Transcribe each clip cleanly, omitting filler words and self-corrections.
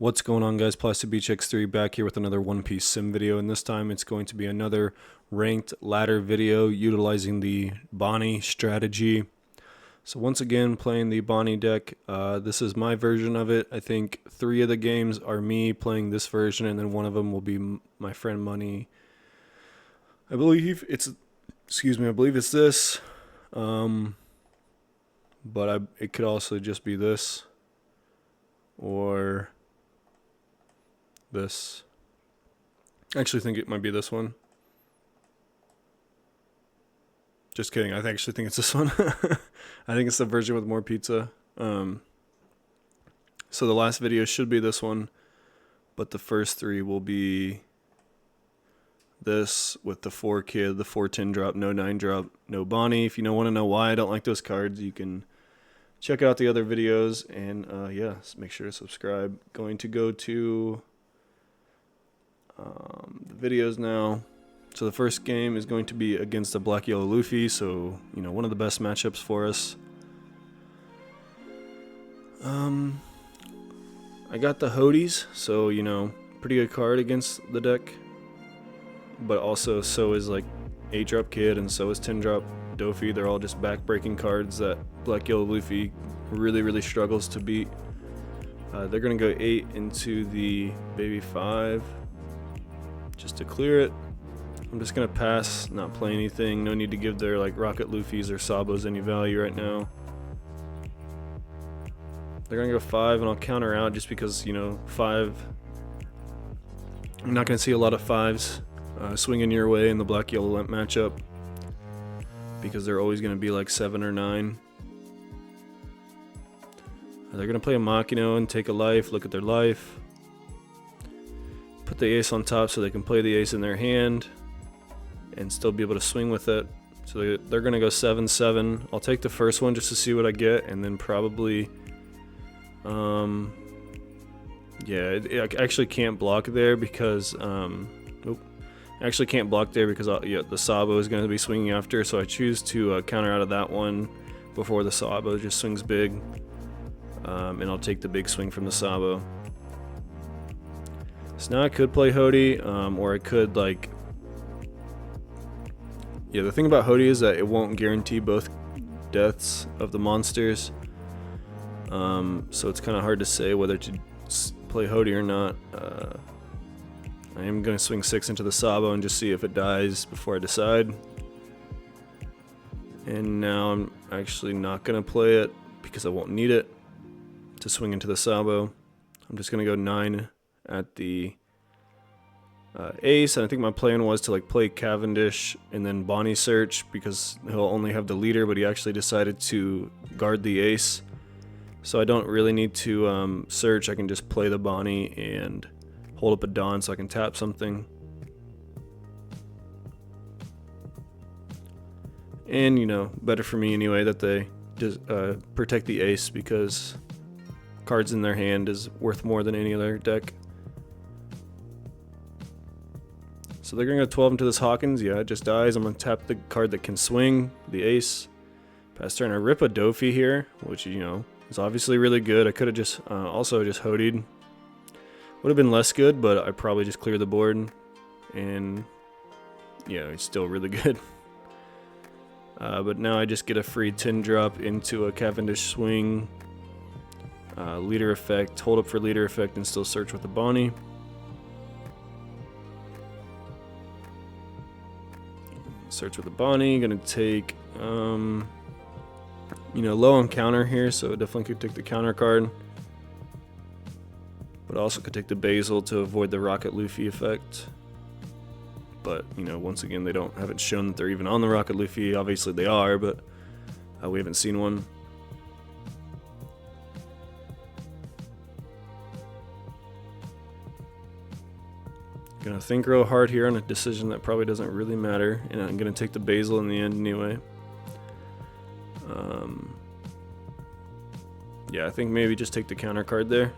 What's going on, guys? Plastic Beach X3 back here with another One Piece sim video, and this time it's going to be another ranked ladder video utilizing the Bonney strategy. So once again, playing the Bonney deck. This is my version of it. I think 3 of the games are me playing this version, and then one of them will be my friend Money. I believe it's, I believe it's this. But it could also just be this or this. I actually think it might be this one. Just kidding. I actually think it's this one. I think it's the version with more pizza. So the last video should be this one, but the first 3 will be this with the 4 kid, the 410 drop, no 9 drop, no Bonney. If you want to know why I don't like those cards, you can check out the other videos, and yeah, make sure to subscribe. Going to go to the videos now. So the first game is going to be against the Black Yellow Luffy, so one of the best matchups for us. I got the Hodies, so pretty good card against the deck, but also so is like 8 drop Kid and so is 10 drop Doffy. They're all just back-breaking cards that Black Yellow Luffy really struggles to beat. They're gonna go 8 into the baby 5 just to clear it. I'm just gonna pass, not play anything. No need to give their like Rocket Luffys or Sabos any value right now. They're gonna go 5 and I'll counter out just because 5, I'm not gonna see a lot of 5s swinging your way in the Black Yellow matchup, because they're always going to be like 7 or 9. They're going to play a Makino and take a life, look at their life. Put the ace on top so they can play the ace in their hand and still be able to swing with it. So they're going to go 7-7. I'll take the first one just to see what I get, and then probably... yeah, I actually can't block there because... I actually can't block there because the Sabo is going to be swinging after, so I choose to counter out of that one before the Sabo just swings big, and I'll take the big swing from the Sabo. So now I could play Hody, or I could the thing about Hody is that it won't guarantee both deaths of the monsters, so it's kind of hard to say whether to play Hody or not. I am going to swing 6 into the Sabo and just see if it dies before I decide. And now I'm actually not going to play it because I won't need it to swing into the Sabo. I'm just going to go 9 at the ace, and I think my plan was to play Cavendish and then Bonney search because he'll only have the leader, but he actually decided to guard the ace. So I don't really need to search. I can just play the Bonney and hold up a Dawn so I can tap something. And better for me anyway that they just protect the ace, because cards in their hand is worth more than any other deck. So they're gonna go 12 into this Hawkins. Yeah, it just dies. I'm gonna tap the card that can swing, the ace. Pass turn. I rip a Doffy here, which is obviously really good. I could have just also just Hodied. Would have been less good, but I probably just clear the board, and yeah, it's still really good. But now I just get a free 10 drop into a Cavendish swing, leader effect, hold up for leader effect, and still search with the Bonney. Search with the Bonney. Gonna take low on counter here, so definitely could take the counter card. But also could take the Basil to avoid the Rocket Luffy effect. But, once again, they haven't shown that they're even on the Rocket Luffy. Obviously they are, but we haven't seen one. Gonna think real hard here on a decision that probably doesn't really matter, and I'm gonna take the Basil in the end anyway. Yeah, I think maybe just take the counter card there.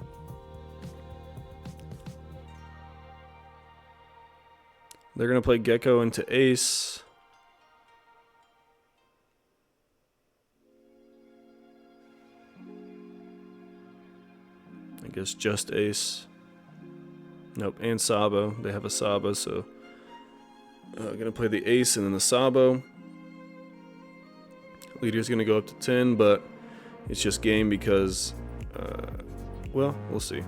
They're going to play Gecko into ace. I guess just ace. Nope, and Sabo. They have a Sabo, so gonna play the ace and then the Sabo. Leader's gonna go up to 10, but it's just game because, well, we'll see.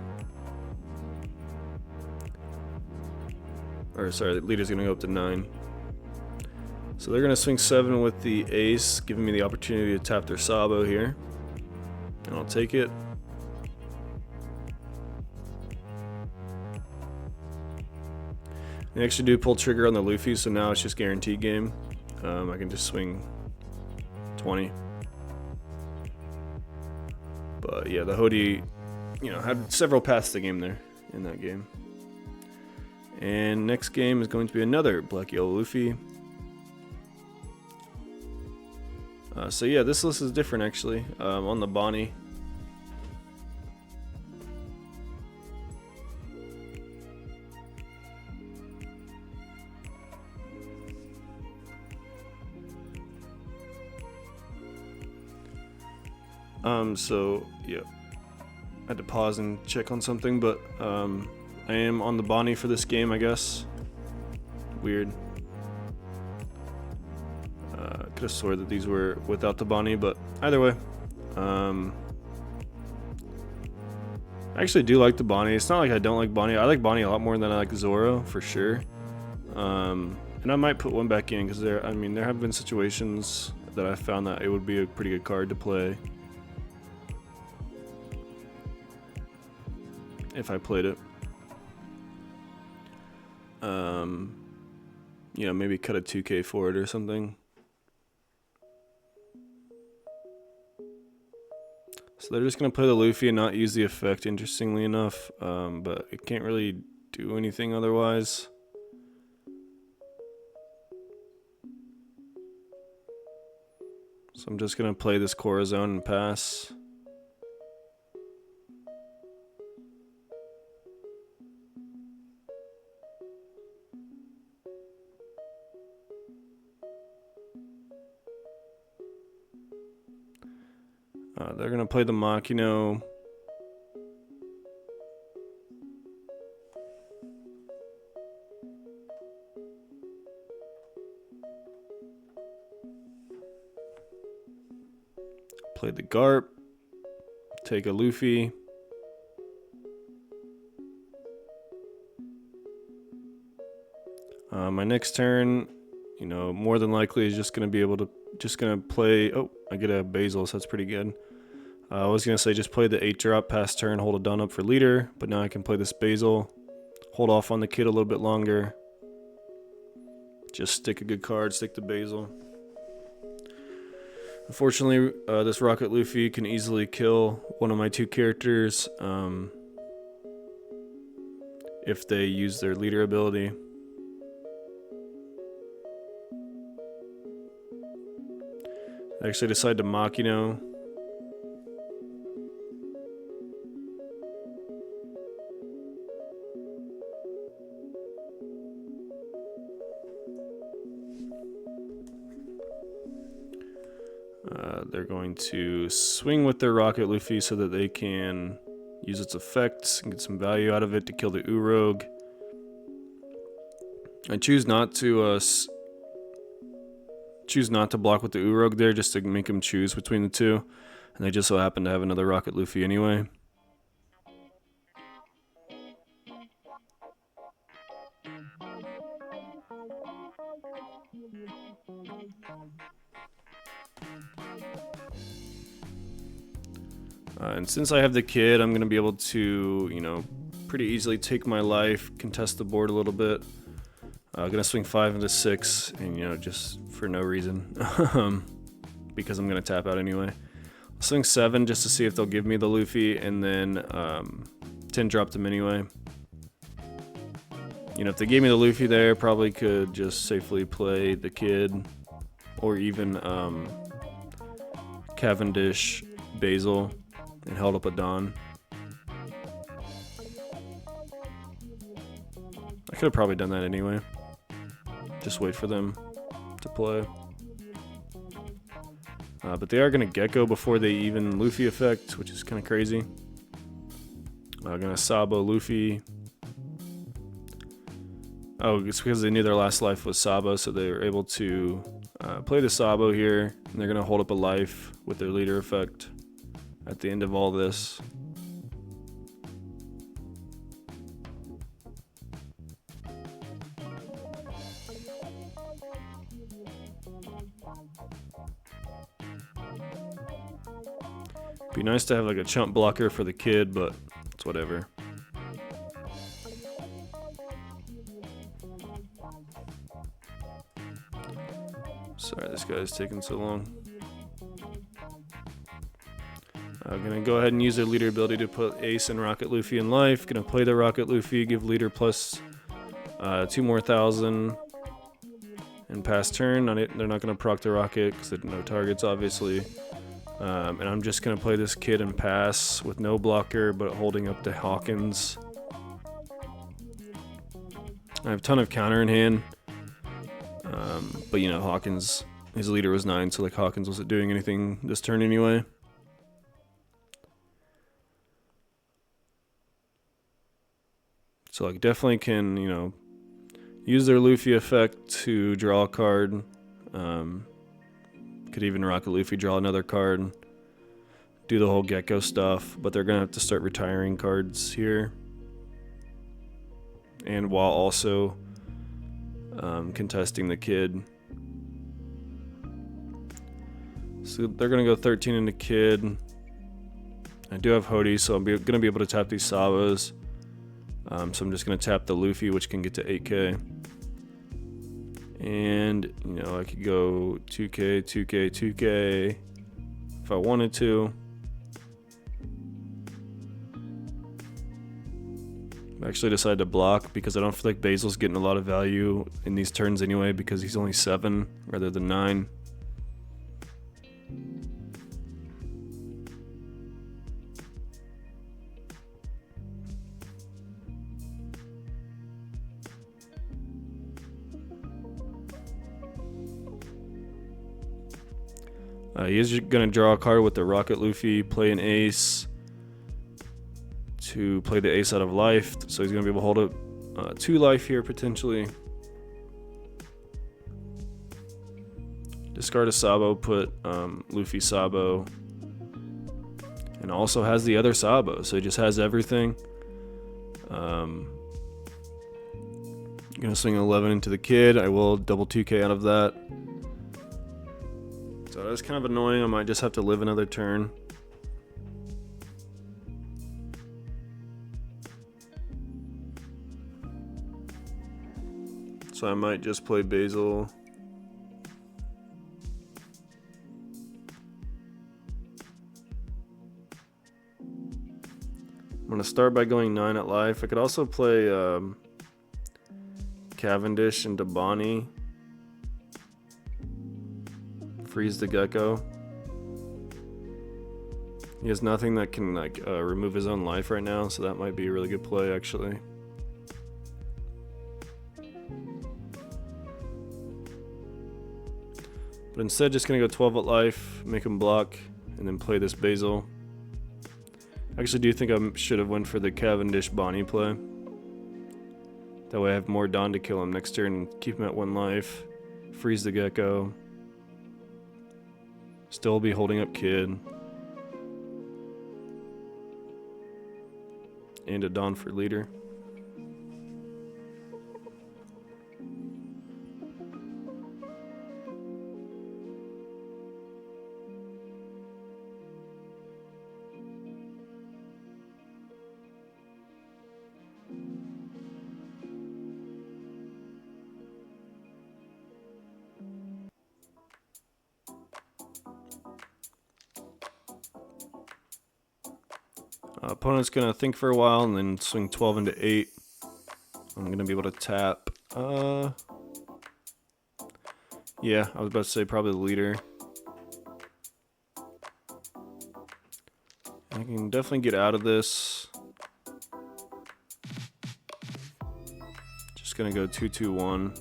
Or sorry, the leader's gonna go up to 9. So they're gonna swing 7 with the ace, giving me the opportunity to tap their Sabo here, and I'll take it. They actually do pull trigger on the Luffy, so now it's just guaranteed game. I can just swing 20. But yeah, the Hody, you know, had several paths to game there in that game. And next game is going to be another Black Yellow Luffy. So yeah, this list is different actually. On the Bonney. So yeah, I had to pause and check on something, but I am on the Bonney for this game, I guess. Weird. Could have swore that these were without the Bonney, but either way, I actually do like the Bonney. It's not like I don't like Bonney. I like Bonney a lot more than I like Zoro for sure. And I might put one back in because there have been situations that I found that it would be a pretty good card to play if I played it. You know, maybe cut a 2K for it or something. So they're just gonna play the Luffy and not use the effect, interestingly enough, but it can't really do anything otherwise. So I'm just gonna play this Corazon and pass. They're gonna play the Makino. Play the Garp. Take a Luffy. My next turn, you know, more than likely is just gonna play. Oh, I get a Basil, so that's pretty good. I was gonna say just play the 8-drop, pass turn, hold a Dawn up for leader, but now I can play this Basil, hold off on the kid a little bit longer. Just stick a good card, stick the Basil. Unfortunately, this Rocket Luffy can easily kill one of my 2 characters if they use their leader ability. I actually decide to Makino. They're going to swing with their Rocket Luffy so that they can use its effects and get some value out of it to kill the Urog. I choose not to block with the Urog there, just to make him choose between the two, and they just so happen to have another Rocket Luffy anyway. And since I have the kid, I'm going to be able to, you know, pretty easily take my life, contest the board a little bit. I'm going to swing 5 into 6, and, you know, just for no reason, because I'm going to tap out anyway. I'll swing 7 just to see if they'll give me the Luffy, and then 10 drop them anyway. You know, if they gave me the Luffy there, probably could just safely play the kid, or even Cavendish Basil, and held up a Dawn. I could have probably done that anyway. Just wait for them to play. But they are going to Gecko before they even Luffy effect, which is kind of crazy. Going to Sabo Luffy. Oh, it's because they knew their last life was Sabo, so they were able to play the Sabo here, and they're going to hold up a life with their leader effect at the end of all this. Be nice to have like a chump blocker for the kid, but it's whatever. Sorry, this guy's taking so long. I'm gonna go ahead and use their leader ability to put Ace and Rocket Luffy in life. Gonna play the Rocket Luffy, give leader plus 2 more thousand and pass turn. They're not gonna proc the Rocket because they have no targets, obviously. And I'm just gonna play this kid and pass with no blocker, but holding up to Hawkins. I have a ton of counter in hand. But you know, Hawkins, his leader was 9, so like Hawkins wasn't doing anything this turn anyway. So like definitely can, you know, use their Luffy effect to draw a card. Could even Rocket Luffy draw another card. Do the whole Gecko stuff, but they're gonna have to start retiring cards here. And while also contesting the kid. So they're gonna go 13 into kid. I do have Hody, so I'm gonna be able to tap these Sabos. So I'm just gonna tap the Luffy, which can get to 8k. And you know, I could go 2k, 2k, 2k if I wanted to. I actually decided to block because I don't feel like Basil's getting a lot of value in these turns anyway, because he's only 7 rather than 9. He is going to draw a card with the Rocket Luffy, play an ace to play the ace out of life, so he's going to be able to hold up 2 life here potentially. Discard a Sabo, put Luffy Sabo, and also has the other Sabo, so he just has everything. Going to swing 11 into the kid. I will double 2k out of that. So that's kind of annoying. I might just have to live another turn. So I might just play Basil. I'm going to start by going 9 at life. I could also play Cavendish into Bonney. Freeze the Gecko. He has nothing that can like remove his own life right now, so that might be a really good play actually. But instead, just gonna go 12 at life, make him block, and then play this Basil. I actually do think I should have went for the Cavendish Bonney play. That way I have more Dawn to kill him next turn and keep him at 1 life. Freeze the Gecko. Still be holding up kid. And a Dawn for leader. Opponent's gonna think for a while and then swing 12 into 8. I'm gonna be able to tap. Yeah, I was about to say probably the leader. I can definitely get out of this. Just gonna go 2-2-1.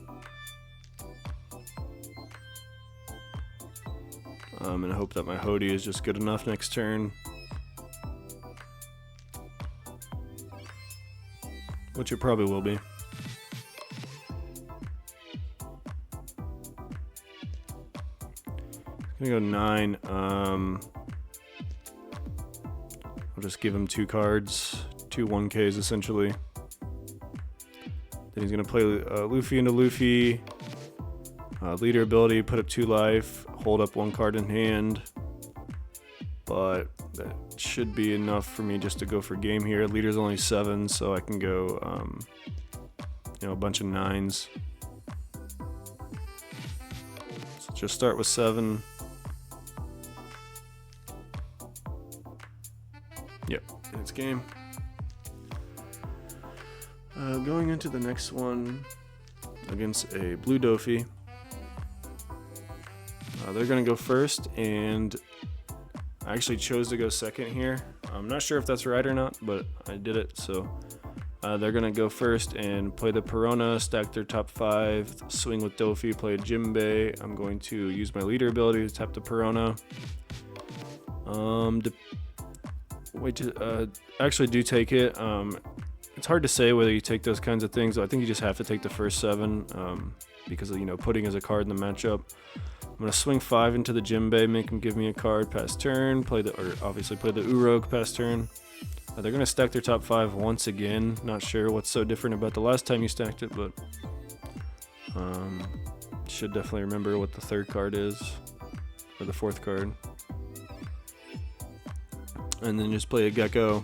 And hope that my Hody is just good enough next turn. Which it probably will be. Gonna go 9. I'll just give him 2 cards, 2 1Ks essentially. Then he's gonna play Luffy into Luffy. Leader ability, put up 2 life, hold up 1 card in hand. But that should be enough for me just to go for game here. Leader's only 7, so I can go, a bunch of 9s. So just start with 7. Yep, it's game. Going into the next one against a blue Doffy. They're gonna go first, and I actually chose to go second here. I'm not sure if that's right or not, but I did it. So they're gonna go first and play the Perona, stack their top 5, swing with Doffy, play a Jimbei. I'm going to use my leader ability to tap the Perona. Actually do take it. It's hard to say whether you take those kinds of things. I think you just have to take the first 7 because of, pudding is a card in the matchup. I'm gonna swing 5 into the Jimbei, make him give me a card, pass turn, obviously play the Urog, pass turn. They're gonna stack their top 5 once again. Not sure what's so different about the last time you stacked it, but should definitely remember what the 3rd card is, or the 4th card. And then just play a Gecko.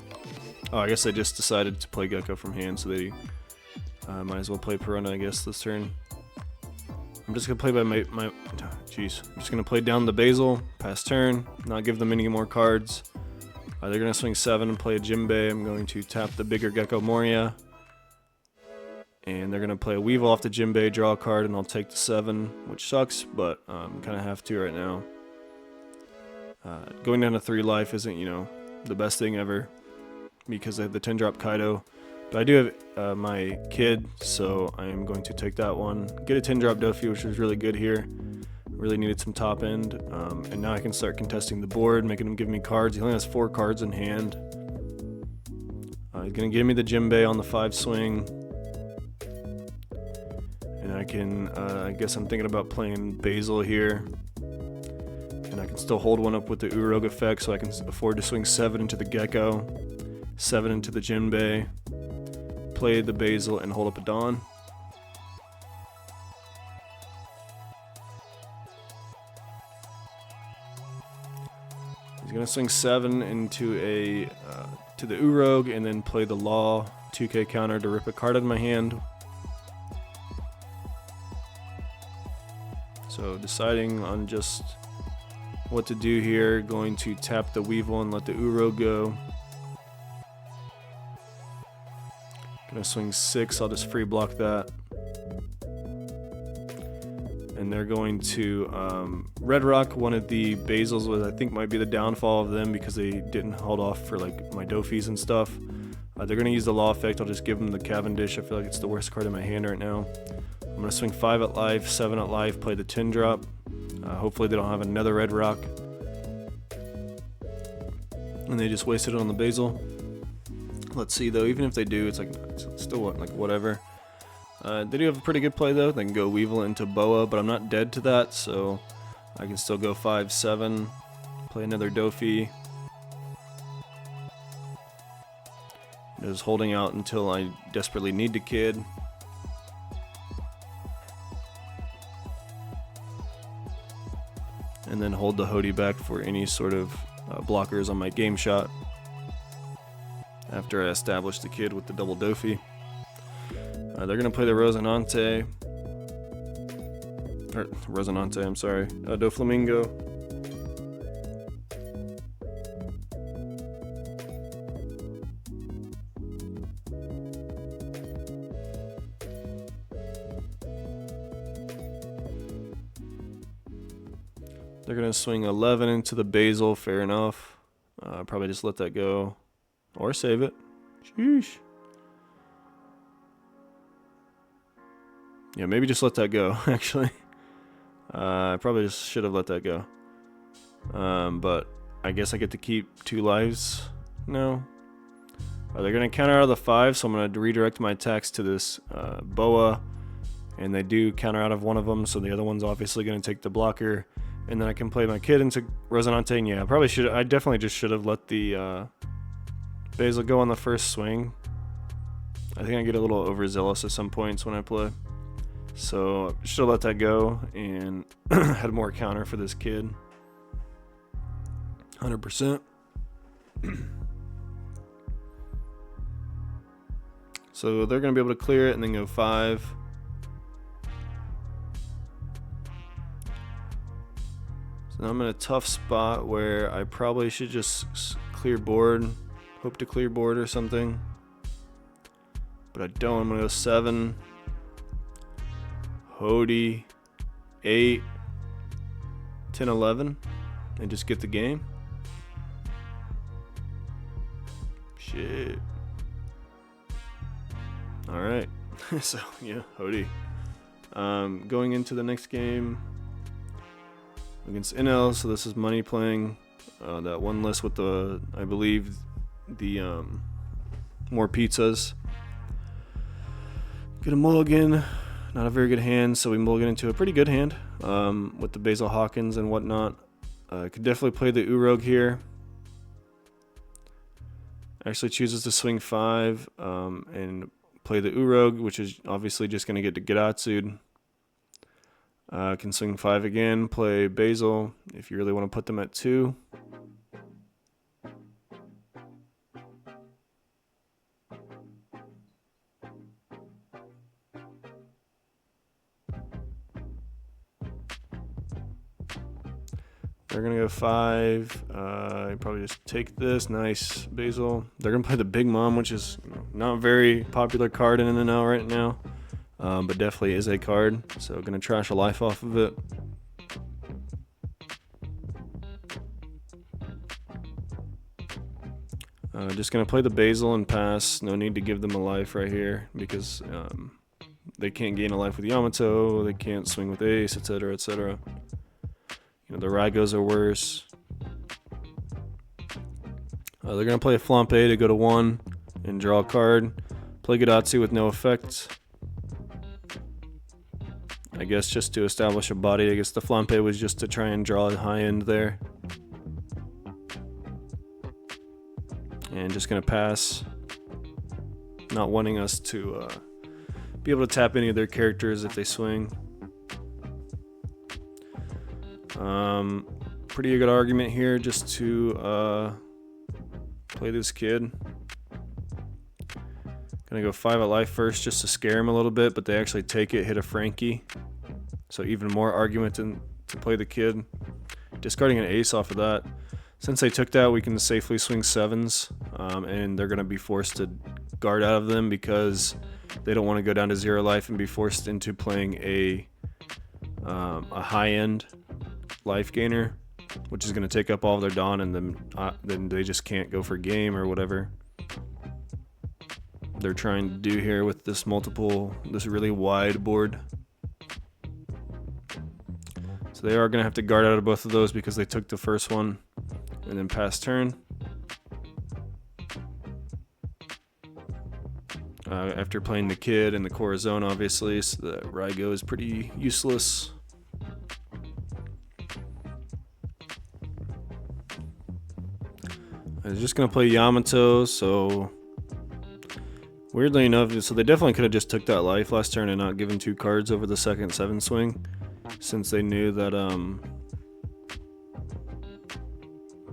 Oh, I guess I just decided to play Gecko from hand, so they might as well play Perona, I guess, this turn. I'm just gonna play by I'm just gonna play down the Basil, pass turn, not give them any more cards. They're gonna swing 7 and play a Jimbei. I'm going to tap the bigger Gecko Moria, and they're gonna play a Weevil off the Jimbei, draw a card, and I'll take the 7, which sucks, but kind of have to right now. Going down to 3 life isn't, the best thing ever because I have the 10-drop Kaido. But I do have my kid, so I am going to take that one. Get a 10-drop Doffy, which was really good here. Really needed some top end. And now I can start contesting the board, making him give me cards. He only has 4 cards in hand. He's going to give me the Jimbei on the 5 swing. And I can, I guess I'm thinking about playing Basil here. And I can still hold one up with the Urog effect, so I can afford to swing 7 into the Gecko, 7 into the Jimbei, play the Basil, and hold up a Dawn. He's gonna swing 7 into to the Urog, and then play the Law 2K counter to rip a card out of my hand. So deciding on just what to do here, going to tap the Weevil and let the Urog go. Gonna swing 6, I'll just free block that. And they're going to Red Rock, one of the Basils, was I think might be the downfall of them because they didn't hold off for like my Doffys and stuff. They're gonna use the Law effect, I'll just give them the Cavendish. I feel like it's the worst card in my hand right now. I'm gonna swing 5 at life, 7 at life, play the 10-drop. Hopefully they don't have another Red Rock. And they just wasted it on the Basil. Let's see though, even if they do, it's still whatever. They do have a pretty good play though. They can go Weevil into Boa, but I'm not dead to that, so I can still go 5-7, play another Doffy. Just holding out until I desperately need the kid. And then hold the Hody back for any sort of blockers on my game shot after I establish the kid with the double Doffy. They're going to play the Rosinante. I'm sorry. Doflamingo. They're going to swing 11 into the Basil, fair enough. Probably just let that go. Or save it. Sheesh. Yeah, maybe just let that go, actually. I probably just should have let that go. But I guess I get to keep 2 lives now. They're going to counter out of the 5, so I'm going to redirect my attacks to this Boa. And they do counter out of one of them, so the other one's obviously going to take the blocker. and then I can play my kid into Resonante. And yeah, I definitely just should have let the Basil go on the first swing. I think I get a little overzealous at some points when I play. So I should have let that go and had more counter for this kid. 100%. So they're going to be able to clear it and then go 5. So now I'm in a tough spot where I probably should just clear board, hope to clear board or something. But I don't. I'm going to go 7. Hody, 8, 10, 11, and just get the game. Shit. Alright. So, yeah, Hody. Going into the next game against Enel, so this is money playing that one list with the, I believe, the more pizzas. Get a mulligan. Not a very good hand, so we mulligan into a pretty good hand with the Basil Hawkins and whatnot. Could definitely play the Urog here. Actually chooses to swing 5 and play the Urog, which is obviously just going to get to Giratsu'd. Can swing 5 again, play Basil if you really want to put them at 2. They're going to go 5. Probably just take this. Nice, Basil. They're going to play the Big Mom, which is not a very popular card in Enel right now. But definitely is a card. So going to trash a life off of it. Just going to play the Basil and pass. No need to give them a life right here because they can't gain a life with Yamato. They can't swing with Ace, etc., etc. The Raigos are worse. They're going to play a Flampe to go to 1 and draw a card. Play Giratsu with no effect. I guess just to establish a body. I guess the Flampe was just to try and draw a high end there. And just going to pass. Not wanting us to be able to tap any of their characters if they swing. Pretty good argument here just to play this kid. Gonna go 5 at life first just to scare him a little bit, but they actually take it, hit a Frankie. So even more argument to play the kid. Discarding an ace off of that. Since they took that, we can safely swing 7s, and they're gonna be forced to guard out of them because they don't want to go down to 0 life and be forced into playing a high-end life gainer, which is going to take up all of their Dawn, and then they just can't go for game or whatever they're trying to do here with this really wide board. So they are going to have to guard out of both of those because they took the first one and then pass turn. After playing the kid and the Corazon, obviously, so the Raigo is pretty useless. I was just going to play Yamato, so weirdly enough, so they definitely could have just took that life last turn and not given 2 cards over the second 7 swing, since they knew that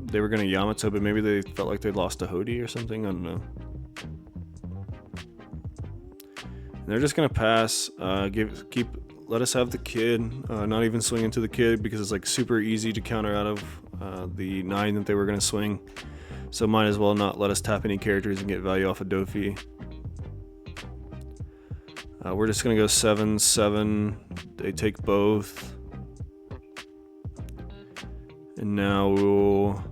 they were going to Yamato, but maybe they felt like they lost a Hody or something, I don't know. And they're just going to pass, let us have the kid, not even swing into the kid because it's like super easy to counter out of the 9 that they were going to swing. So might as well not let us tap any characters and get value off of Doffy. We're just going to go 7, 7. They take both. And now we'll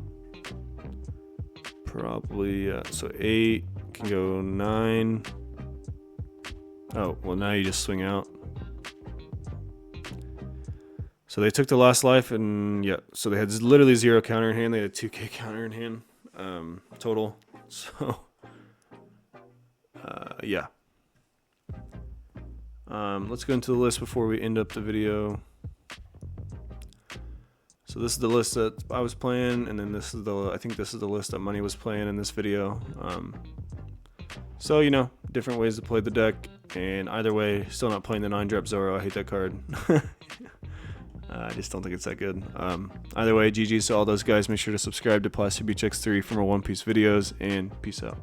probably, so 8 can go 9. Oh, well now you just swing out. So they took the last life and yeah, so they had literally 0 counter in hand. They had a 2k counter in hand. Total. So yeah, let's go into the list before we end up the video. So this is the list that I was playing, and then this is I think this is the list that Money was playing in this video. So, you know, different ways to play the deck, and either way, still not playing the 9-drop Zoro. I hate that card. I just don't think it's that good. Either way, GG's to all those guys. Make sure to subscribe to Plastic Beach X3 for more One Piece videos, and peace out.